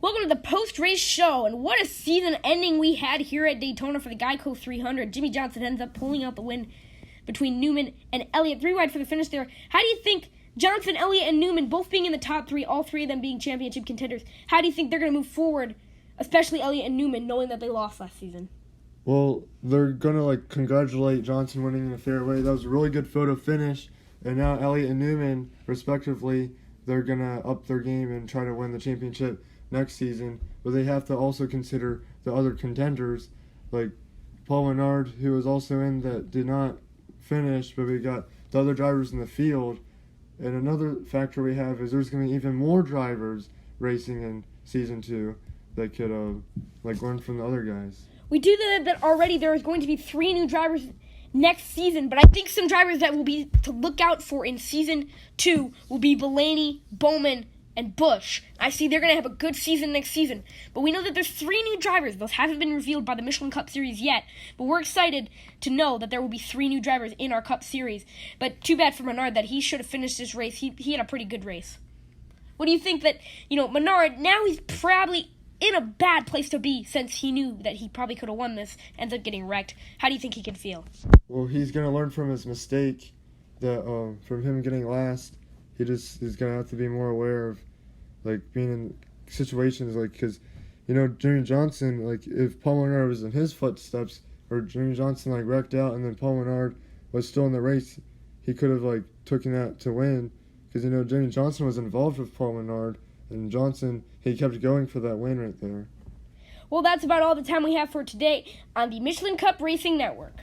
Welcome to the post-race show, and what a season ending we had here at Daytona for the Geico 300. Jimmy Johnson ends up pulling out the win between Newman and Elliott. 3 wide for the finish there. How do you think Johnson, Elliott, and Newman, both being in the top 3, all 3 of them being championship contenders, how do you think they're going to move forward, especially Elliott and Newman, knowing that they lost last season? Well, they're going to congratulate Johnson winning in a fair way. That was a really good photo finish. And now Elliott and Newman, respectively, they're going to up their game and try to win the championship next season. But they have to also consider the other contenders, like Paul Menard, who was also in that did not finish, but we got the other drivers in the field. And another factor we have is there's going to be even more drivers racing in Season 2 that could learn from the other guys. We do know that already there is going to be 3 new drivers next season, but I think some drivers that will be to look out for in Season 2 will be Blaney, Bowman, and Busch. I see they're going to have a good season next season. But we know that there's 3 new drivers. Those haven't been revealed by the Michelin Cup Series yet. But we're excited to know that there will be 3 new drivers in our Cup Series. But too bad for Menard that he should have finished this race. He had a pretty good race. What do you think that, Menard, now he's probably in a bad place to be since he knew that he probably could have won this, ends up getting wrecked. How do you think he can feel? Well, he's going to learn from his mistake, that from him getting last. He's going to have to be more aware of being in situations because, Jimmy Johnson, if Paul Menard was in his footsteps, or Jimmy Johnson wrecked out and then Paul Menard was still in the race, he could have taken that to win, because Jimmy Johnson was involved with Paul Menard, and Johnson, he kept going for that win right there. Well, that's about all the time we have for today on the Michelin Cup Racing Network.